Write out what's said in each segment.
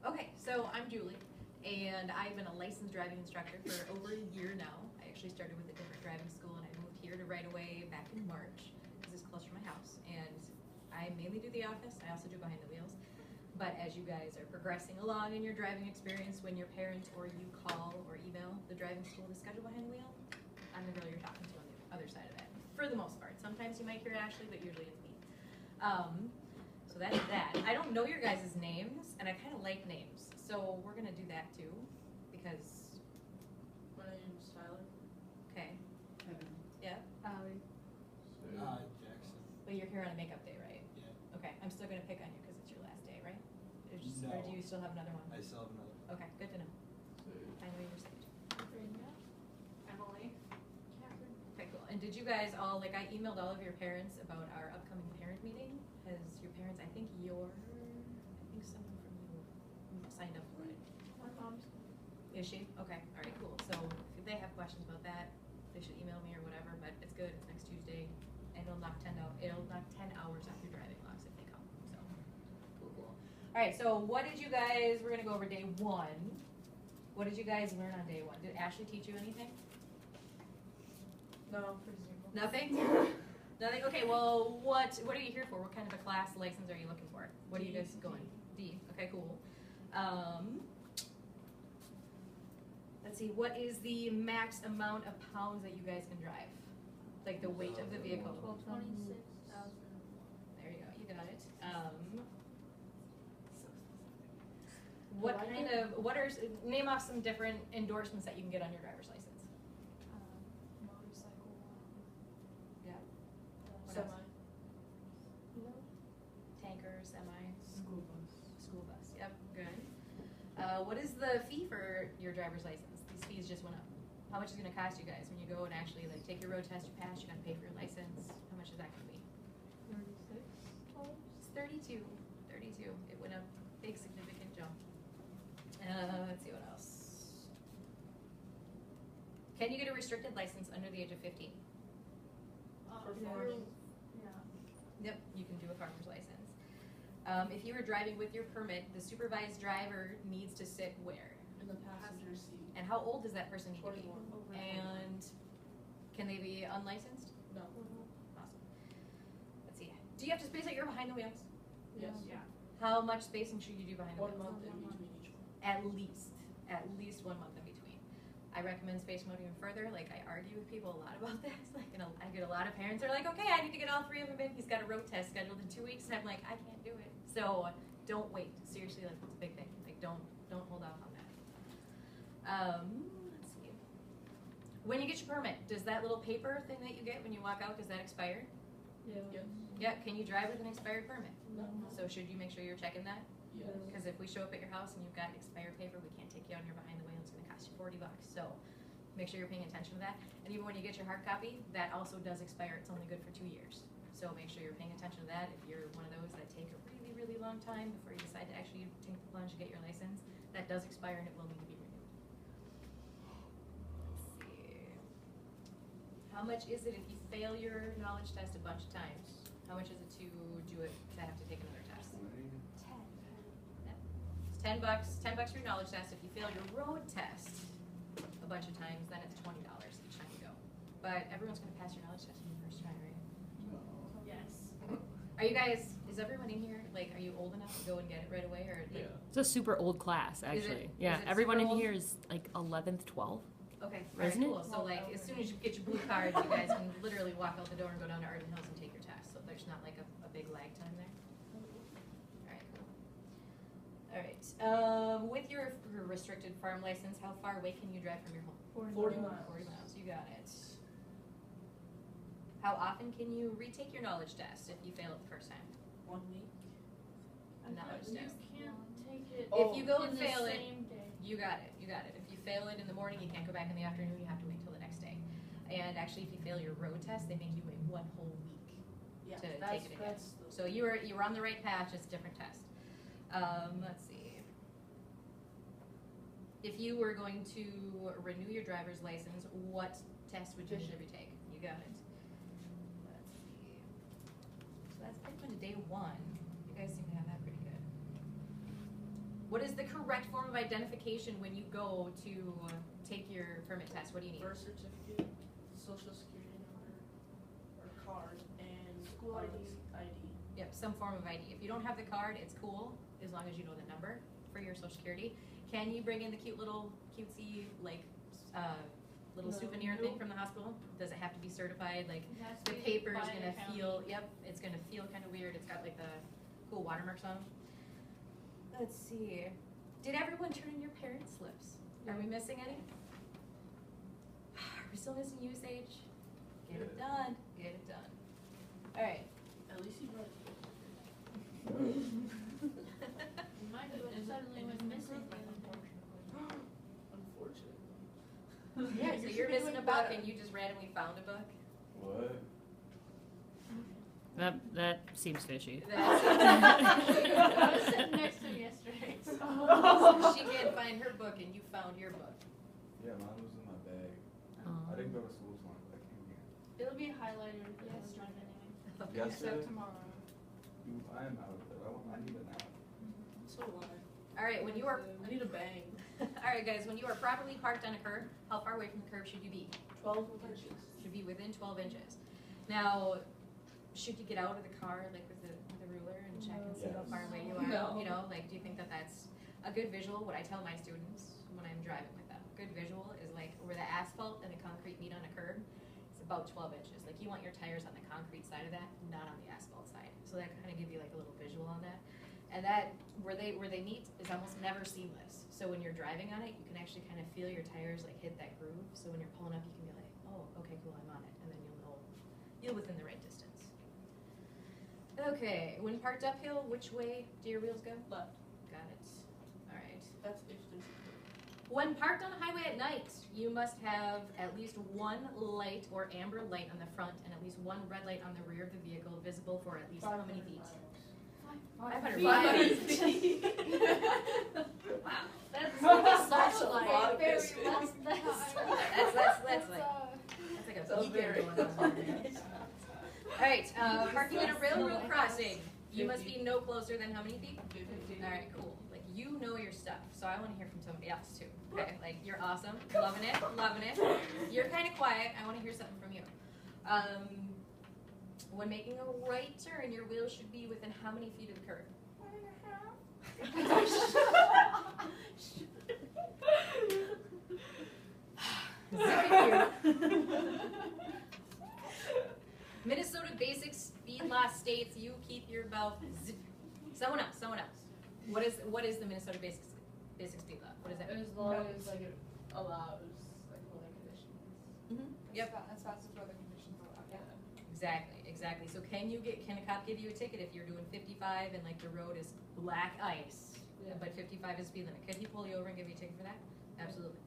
Okay, so I'm Julie, and I've been a licensed driving instructor for over a year now. I actually started with a different driving school, and I moved here to Right Away back in March, because it's close to my house. And I mainly do the office, I also do behind the wheels. But as you guys are progressing along in your driving experience, when your parent or you call or email the driving school to schedule behind the wheel, I'm the girl you're talking to on the other side of it, for the most part. Sometimes you might hear Ashley, but usually it's me. So that's that. I don't know your guys' names, and I kind of like names, so we're gonna do that too, because. My name's Tyler. Okay. Kevin. Yeah. Allie. Jackson. But you're here on a makeup day, right? Yeah. Okay. I'm still gonna pick on you because it's your last day, right? Or No. do you still have another one? I still have another. Okay. Good to know. I know your stage. Brenda. Emily. Catherine. Okay, cool. And did you guys all, like, I emailed all of your parents about our upcoming parent meeting? Has your parents, I think someone from you signed up for it. My mom's. Is she? Okay, all right, cool. So if they have questions about that, they should email me or whatever, but it's good. It's next Tuesday. And it'll knock 10 hours off your driving logs if they come. So, cool. All right, so what did you guys, we're gonna go over day one. What did you guys learn on day one? Did Ashley teach you anything? No, pretty simple. Nothing? Nothing? Okay, well, what are you here for? What kind of a class license are you looking for? What are you guys going? D. Okay, cool. Let's see, what is the max amount of pounds that you guys can drive? Like the weight of the vehicle? 26,000. There you go, you got it. Name off some different endorsements that you can get on your driver's license. Motorcycle. Yeah. What Semi. else? Tanker, semi, School bus. school bus, yep, good. What is the fee for your driver's license? These fees just went up. How much is it gonna cost you guys when you go and actually like take your road test, you pass, you gotta pay for your license? How much is that gonna be? 36. It's 32. It went up, big significant jump. Let's see what else. Can you get a restricted license under the age of 15? For Yeah. farming. Yeah. Yep, you can do a farmer's license. If you were driving with your permit, the supervised driver needs to sit where? In the passenger seat. And how old does that person need to be? 21. Over. And can they be unlicensed? No. Awesome. Let's see. Do you have to space out your behind the wheels? Yes. Yeah. How much spacing should you do behind the 1 wheels? month in between each one. At least 1 month in between. I recommend spacing out even further. Like, I argue with people a lot about this. Like, I get a lot of parents are like, okay, I need to get all 3 of them in. He's got a road test scheduled in 2 weeks, and I'm like, I can't do it. So don't wait. Seriously, like, it's a big thing. Like, don't hold off on that. Let's see. When you get your permit, does that little paper thing that you get when you walk out, does that expire? Yeah. Yes. Yeah. Can you drive with an expired permit? No. So should you make sure you're checking that? Yes. Because if we show up at your house and you've got expired paper, we can't take you on your behind the wheel. It's going to cost you $40. So make sure you're paying attention to that. And even when you get your hard copy, that also does expire. It's only good for 2 years. So make sure you're paying attention to that. If you're one of those that take a really, really long time before you decide to actually take the plunge to get your license, that does expire and it will need to be renewed. Let's see. How much is it if you fail your knowledge test a bunch of times? How much is it to do it to have to take another test? 10. It's $10. $10 for your knowledge test. If you fail your road test a bunch of times, then it's $20 each time you go. But everyone's going to pass your knowledge test on your first try, right? Yes. Are you guys? Is everyone in here? Like, are you old enough to go and get it right away, or like, It's a super old class, actually. is Yeah, it everyone super in old? here is like 11th, 12th. Okay, all right, Isn't it? cool. So like, as soon as you get your blue card, you guys can literally walk out the door and go down to Arden Hills and take your test. So there's not like a big lag time there. All right, cool. All right. With your restricted farm license, how far away can you drive from your home? 40 miles. 40 miles. You got it. How often can you retake your knowledge test if you fail it the first time? 1 week. A knowledge You test. can't take it If you go in and the fail it, same day. you got it. You got it. If you fail it in the morning, you can't go back in the afternoon. You have to wait till the next day. And actually, if you fail your road test, they make you wait 1 whole week Yeah. to That's, take it again. that's the. So you were on the right path, just a different test. Let's see. If you were going to renew your driver's license, what test would you need to retake? You got it. Let's see. So that's pretty much day one. You guys seem to have that pretty good. What is the correct form of identification when you go to take your permit test? What do you need? Birth certificate, social security number, or card, and School ID. ID. Yep, some form of ID. If you don't have the card, it's cool, as long as you know the number for your social security. Can you bring in the cute little cutesy, like, little No. souvenir thing from the hospital? Does it have to be certified? Like, It has the to be paper is by the gonna county. feel, yep, it's gonna feel kind of weird. It's got like the cool watermarks on them. Let's see. Did everyone turn in your parents' slips? Are we missing any? Are we still missing you, Sage? Get it done. Get it done. All right. At least you brought it. Mine suddenly went missing. Unfortunately. Yeah, so You you're should be missing a doing book better. and you just randomly found a book? What? That seems fishy. I was sitting next to him yesterday. So she can't find her book and you found your book. Yeah, mine was in my bag. I didn't go to school this morning, but I came here. It'll be highlighted if it has mine anyway. Yes, Except sir. tomorrow. I am out of it. I need a nap. So do I. All right, when you are, I need a bang. all right, guys, when you are properly parked on a curb, how far away from the curb should you be? 12 inches. Should be within 12 inches. Now, should you get out of the car, like with the ruler and check and see how Yes. far away you are? No. You know, like, do you think that that's a good visual? What I tell my students when I'm driving with them, good visual is like where the asphalt and the concrete meet on a curb, it's about 12 inches. Like, you want your tires on the concrete side of that, not on the asphalt side. So that kind of give you like a little visual on that. And that, where they meet is almost never seamless. So when you're driving on it, you can actually kind of feel your tires like hit that groove. So when you're pulling up, you can be like, oh, okay, cool, I'm on it. And then you'll know you're within the right distance. Okay, when parked uphill, which way do your wheels go? Left. Got it. All right. That's if there's a When parked on a highway at night, you must have at least one light or amber light on the front and at least one red light on the rear of the vehicle visible for at least how many feet? 500 feet. Wow. That's That's such a like lot of very distance. less That's like a That's beacon very going on there. All right, parking at a railroad crossing. You must be no closer than how many feet? 50. All right, cool. Like, you know your stuff, so I want to hear from somebody else too. Okay, like, you're awesome, loving it, loving it. You're kind of quiet. I want to hear something from you. When making a right turn, your wheels should be within how many feet of the curb? 1.5. Minnesota basic speed law states you keep your belt zip. Someone else. What is the Minnesota basic speed law? What is that? As long as like it allows like weather conditions. Yep. As fast as weather conditions allow, yeah. Exactly. So can a cop give you a ticket if you're doing 55 and like the road is black ice, Yeah. but 55 is speed limit? Could he pull you over and give you a ticket for that? Absolutely.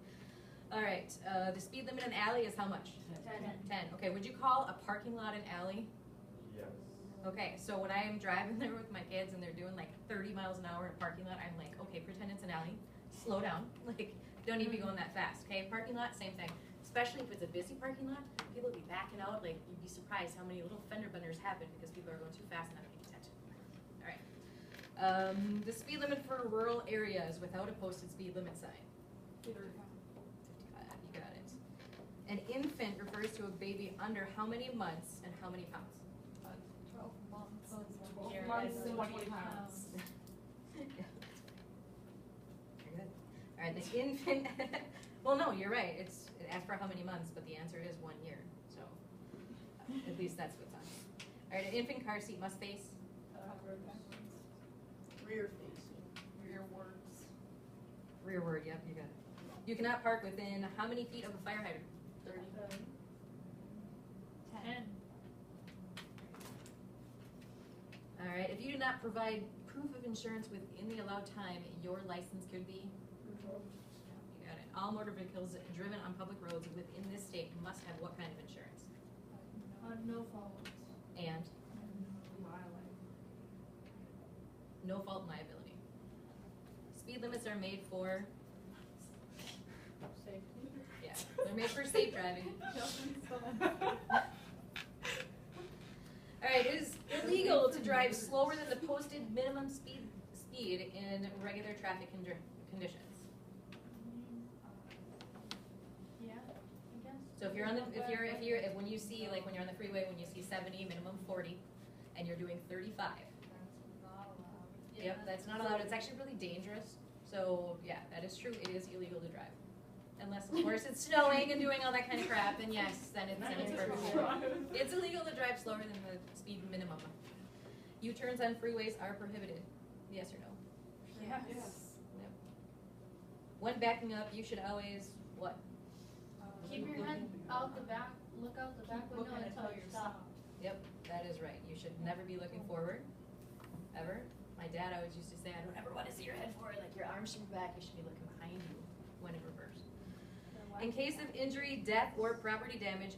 All right. The speed limit in alley is how much? 10. Okay. Would you call a parking lot an alley? Yes. Okay. So when I am driving there with my kids and they're doing like 30 miles an hour in a parking lot, I'm like, okay, pretend it's an alley. Slow down. Like, don't need to be going that fast. Okay. Parking lot, same thing. Especially if it's a busy parking lot, people will be backing out. Like, you'd be surprised how many little fender benders happen because people are going too fast and not paying attention. All right. The speed limit for rural areas without a posted speed limit sign. 55, you got it. An infant refers to a baby under how many months and how many pounds? 12 months. 12 months and 20 20 pounds. You're good. All right, the infant, well, no, you're right. It asks for how many months, but the answer is 1 year. So at least that's what's on. All right, an infant car seat must face. Rear facing. Rearwards. Rearward, yep, you got it. You cannot park within how many feet of a fire hydrant? 30. 10. All right, if you do not provide proof of insurance within the allowed time, your license could be? You got it. All motor vehicles driven on public roads within this state must have what kind of insurance? No fault. And no fault liability. Speed limits are made for, Safety. yeah, they're made for safe driving. All right, it is illegal to drive slower than the posted minimum speed speed in regular traffic conditions. Yeah, I guess. So if you're on the, if when you see, like when you're on the freeway, when you see 70, minimum 40, and you're doing 35. That's not allowed. Yep, that's not allowed. It's actually really dangerous. So yeah, that is true. It is illegal to drive. Unless of course it's snowing and doing all that kind of crap, and yes, then it's perfectly legal. It's illegal to drive slower than the speed minimum. U-turns on freeways are prohibited. Yes or no? Yes. Yep. When backing up, you should always, what? Keep your head out the back, look out the back window Looking until until you you're stop. Yep, that is right. You should never be looking forward, ever. My dad always used to say, I don't ever want to see your head forward, like your arms should be back, you should be looking behind you when in reverse. In case of injury, death, or property damage,